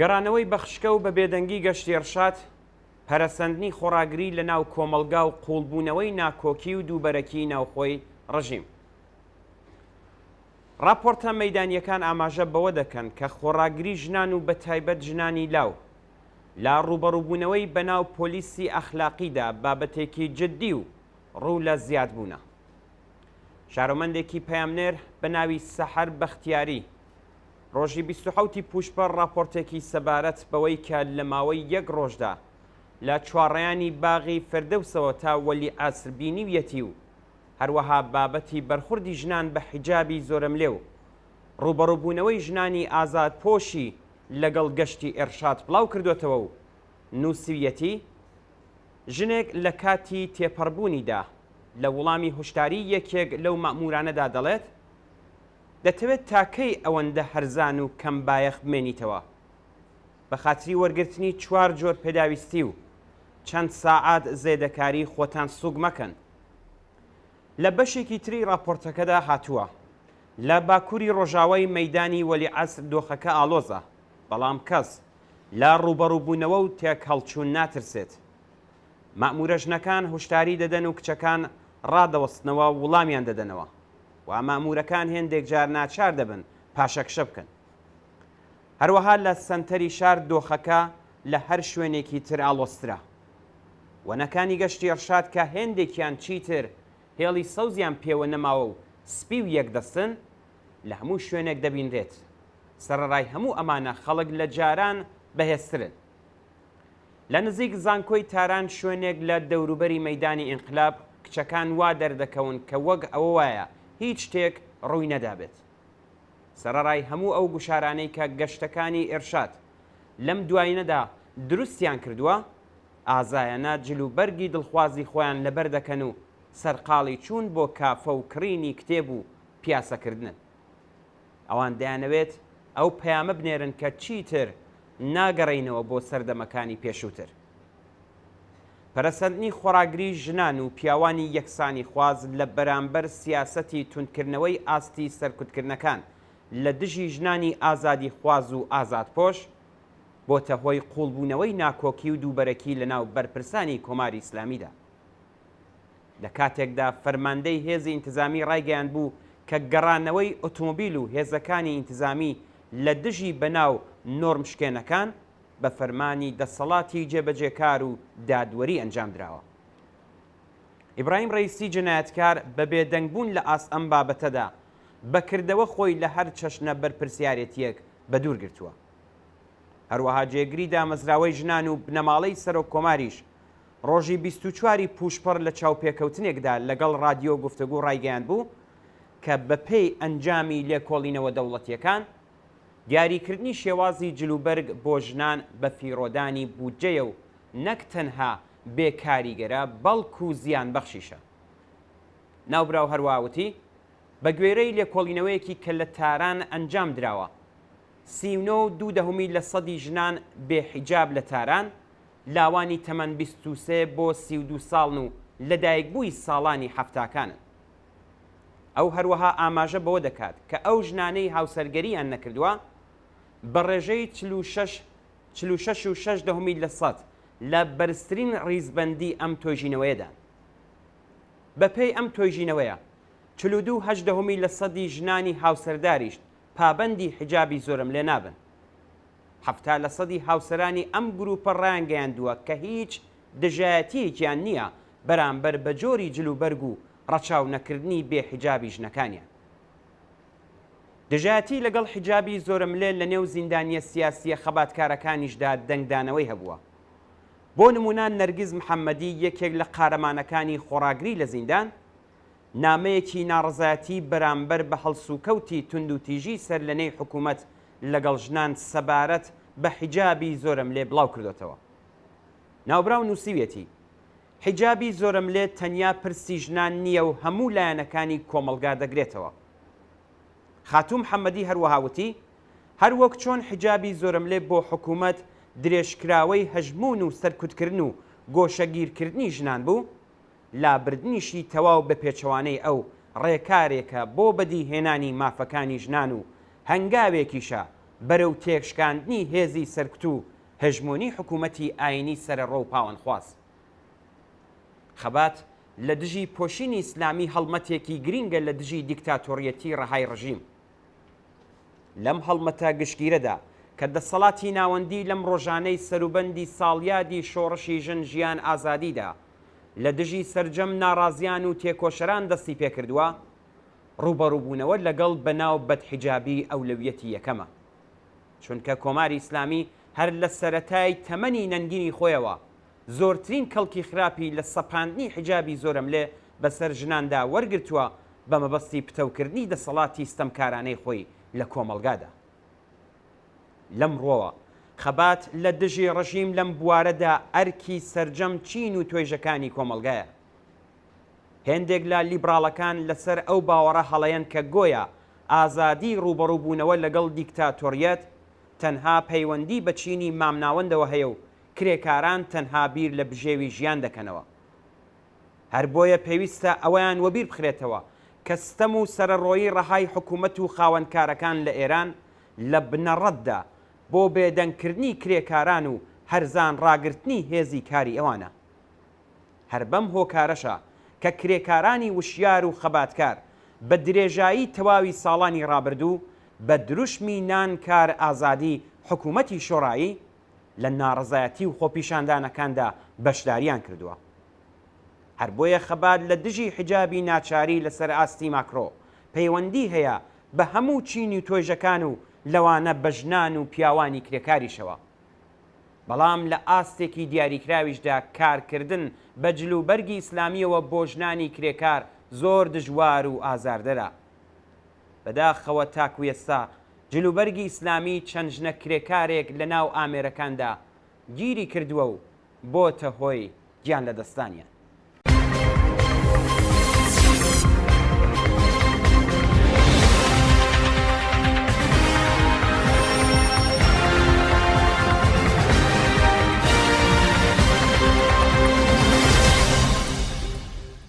گەڕانەوەی بەخشکە و بە بێدەنگی گەشتی ئەرشاد، پەرەسەندنی خۆراگری لە ناو کۆمەلگا و قوڵبوونەوەی ناکۆکی و دووبەرەکی ناوخۆی ڕژیم. راپۆرتە مەیدانیەکان ئاماژە بەوە دەکەن کە خۆراگری ژنان و بە تایبەت ژنانی لاو لا ڕوبەڕووبوونەوەی بەناو پۆلیسی ئەخلاقیدا بابەتێکی جددی و ڕوو لە زیادبوونە. شارۆمەندێکی پەیامنێر بە ناوی سەحەر بەختیاری ڕۆژی 27 پوشپەر راپۆرتێکی سەبارەت بەوەی کە لە ماوەی یەک ڕۆژدا لە چوارڕێیانی باغی فردەوسەوە تا وەلی ئاسر بینیویەتی و هەروەها بابەتی بەرخوردی ژنان بە حیجابی زۆرەملێ و ڕوبەڕووبوونەوەی ژنانی ئازاد پۆشی لەگەڵ گەشتی ئێرشاد بڵاو کردوێتەوە و نووسویەتی ژنێک لە کاتی تێپەڕبوونیدا لە وەڵامی هۆشداری یەکێک لەو مەئمورانەدا دەڵێت دەتەوێت تاکەی ئەوەندە هەرزان و کەم بایەخ بمێنیتەوە بە خاتری وەرگرتنی 4 جۆر پێداویستی و چەند ساعات زێدەکاری خۆتان سوگ مەکەن. لە بەشێکی تری راپۆرتەکەدا هاتووە لە باکووری ڕۆژاوای مەیدانی وەلی عەسر دۆخەکە ئالۆزە، بەڵام کەس لە ڕوبەڕووبوونەوە و تێک هەڵچوون ناترسێت. مەئمورە ژنەکان هوشداری دەدەن و کچەکان ڕادەوەستنەوە وڵامیان دەدەنەوە و مەئمورەکان هێندێک جار ناچار دەبن پاشەکشە بکەن. هەروەها لە سەنتەری شار دۆخەکە لە هەر شوێنێکی تر ئاڵۆسترا. وەنەکانی گەشتی ئەرشاد کە هێندێکیان چیتر هێڵی سەوزیان پێوە نەماوە و سپی و یەکدەستن لە هەموو شوێنێک دەبینرێت. سەرەڕای هەموو ئەمانە خەڵک لە جاران بەهێزترن. لە نزیک زانکۆی تاران شوێنێک لە دەوروبەری مەیدانی ئینقلاب کچەکان وا دەردەکەون کە وەک ئەوە وایە هیچ شتێک ڕووی نەدابێت. سەرەڕای هەموو ئەو گوشارانەی کە گەشتەکانی ئێرشاد لەم دوایینەدا دروستیان کردووە، ئازایەنە جلوبەرگی دڵخوازی خۆیان لەبەر دەکەن و سەرقاڵی چوون بۆ کافە و کڕینی کتێب و پیاسەکردنن. ئەوان دەیانەوێت ئەو پەیامە بنێرن کە چیتر ناگەڕینەوە بۆ سەردەمەکانی پێشووتر. پەرەسەندنی خۆراگری ژنان و پیاوانی یەکسانی خواز لە بەرامبەر سیاسەتی توندکردنەوەی ئاستی سەرکوتکردنەکان لە دژی ژنانی ئازادی خواز و ئازادپۆش بۆتە هۆی قوڵبوونەوەی ناکۆکی و دووبەرەکی لە ناو بەرپرسانی کۆماری ئیسلامیدا. لە کاتێکدا فەرماندەی هێزی ئینتیزامی ڕایگەیان بوو کە گەڕانەوەی ئۆتۆمۆبیل و هێزەکانی ئینتیزامی لە دژی بەناو نۆرمشکێنەکان بە فەرمانی دەسەڵاتی جێبەجێکار و دادوەری ئەنجام درراوە. ئیبراهیم ڕەیسی جنایەتکار بە بێدەنگبوون لە ئاست ئەم بابەتەدا بەکردەوە خۆی لە هەر چەشنە بەرپرسیارەتیەک بە دوور گرتووە. هەروەها جێگری دامەزراوەی ژنان و بنەماڵەی سەرۆک کۆماریش ڕۆژی 24 پوشپەر لە چاوپێکەوتنێکدا لەگەڵ رادیۆ گفتگو ڕایگەیان بوو کە بەپێی ئەنجامی لێکۆڵینەوە دەوڵەتیەکان دیاریکردنی شێوازی جلوبەرگ بۆ ژنان بە فیرۆدانی بودجەیە و نەک تەنها بێکاریگەرە بەڵکو و زیان بەخشیشە. ناوبراو هەروەوتی بە گوێرەی لێکۆڵینەوەیەکی کە لە تاران ئەنجام دراوە 39.2% ژنان بێحیجاب لە تاران لاوانی تەمەن 23 بۆ 32 ساڵن و لەدایکبووی ساڵانی هەفتاکانن. ئەو هەروەها ئاماژە بەوە دەکات کە ئەو ژنانەی هاوسەرگەریان نەکردووە بە ڕێژەی 46.6% لە بەرزترین ڕیزبەندی ئەم تۆژینەوەیەدا. بەپێی ئەم تۆژینەوەیە 42.8% ژنانی هاوسەرداریش پابەندی حیجابی زۆرم لێ نابن. 7% هاوسەرانی ئەم گروپە ڕایان گەیاندووە کە هیچ دژایەتیەکیان نییە بەرامبەر بە جۆری جلوبەرگ و ڕەچاو نەکردنی بێحیجابی ژنەکانیان. دژایەتی لەگەڵ حیجابی زۆرم لێ لە نێو زیندانیە سیاسیە خەباتکارەکانیشدا دەنگدانەوەی هەبووە. بۆ نمونان نەرگیز محەممەدی یەکێک لە قارەمانەکانی خۆراگری لە زیندان نامەیەکی ناڕزایەتی بەرامبەر بە هەڵسوکەوتی تونند و تیژی سەر لە نێی حکوومەت لەگەڵ ژنان سەبارەت بە حیجابی زۆرم لێ بڵاو کردوێتەوە. ناوبراو نووسیوێتی حیجابی زۆرم لێ تەنیا پرسی ژنان نییە و هەموو لایەنەکانی کۆمەلگا دەگرێتەوە. خاتوو محەممەدی هەروەهاوتی هەر وەک چۆن حیجابی زۆرم لێ بۆ حکوومەت درێژکراوەی هەژمون و سەرکوتکردن و گۆشەگیرکردنی ژنان بوو، لابردنیشی تەواو بە پێچەوانەی ئەو ڕێکارێکە بۆ بەدیهێنانی مافەکانی ژنان و هەنگاوێکیشە بەرەو تێکشکاندنی هێزی سەرکوت و هەژمۆنی حکوومەتی ئاینی سەرەڕۆ و پاوەنخواست. خەبات لە دژی پۆشینی ئیسلامی هەڵمەتێکی گرینگە لە دژی دیکتاتۆریەتی ڕەهای ڕژیم. لەم هەڵمەتە گشتگیرەدا کە دەسەڵاتی ناوەندی لەم ڕۆژانەی سەروبەندی ساڵیادی شۆڕشی ژن ژیان ئازادیدا لە دژی سەرجەم ناڕازیان و تێکۆشەران دەستی پێکردووە، ڕوبەڕووبوونەوە لەگەڵ بەناو بەدحیجابی ئەولەویەتی یەکەمە. چونکە کۆماری ئیسلامی هەر لە سەرەتای تەمەنی نەنگینی خۆیەوە زۆرترین کەڵکی خراپی لە سەپاندنی حیجابی زۆرم لێ بەسەر ژناندا وەرگرتووە بە مەبەستی پتەوکردنی دەسەڵاتی ستەمکارانەی خۆی لە کۆمەڵگادا. لەم ڕۆوە خەبات لە دژی ڕژیم لەم بوارەدا ئەرکی سەرجەم چین و توێژەکانی کۆمەڵگایە. هێندێک لە لیبراڵەکان لەسەر ئەو باوەڕە هەڵەیەن کە گۆیە ئازادی ڕوبەڕووبوونەوە لەگەڵ دیکتاتۆریەت تەنها پەیوەندی بە چینی مامناوەندەوە هەیە و کرێکاران تەنها بیر لە بژێوی ژیان دەکەنەوە. هەر بۆیە پێویستە ئەویان وەبیر بخرێتەوە کە ستەم و سەرڕۆیی ڕەهای حکوومەت و خاوەنکارەکان لە ئێران لە بنەڕەتدا بۆ بێدەنگکردنی کرێکاران و هەرزان ڕاگررتنی هێزی کاری ئەوانە. هەر بەم هۆکارەشە کە کرێکارانی وشیار و خەباتکار بە درێژایی تەواوی ساڵانی ڕابردوو بە دروشمی نان کار ئازادی حکوومەتی شۆڕایی لە ناڕزایەتی و خۆپیشاندانەکاندا بەشداریان کردووە. هەر بۆیە خەبات لە دژی حیجابی ناچاری لەسەر ئاستی ماکرۆ پەیوەندی هەیە بە هەموو چینی و تۆیژەکان و لەوانە بەژنان و پیاوانی کرێکاریشەوە. بەڵام لە ئاستێکی دیاریکراویشدا کارکردن بە جلوبەرگی ئیسلامیەوە بۆ ژنانی کرێکار زۆر دژوار و ئازاردەرە. بەداخەوە تاکو ئێستا جلوبەرگی ئیسلامی چەند ژنە کرێکارێک لە ناو ئامێرەکاندا گیری کردووە و بۆتە هۆی گیان لە دەستانیان.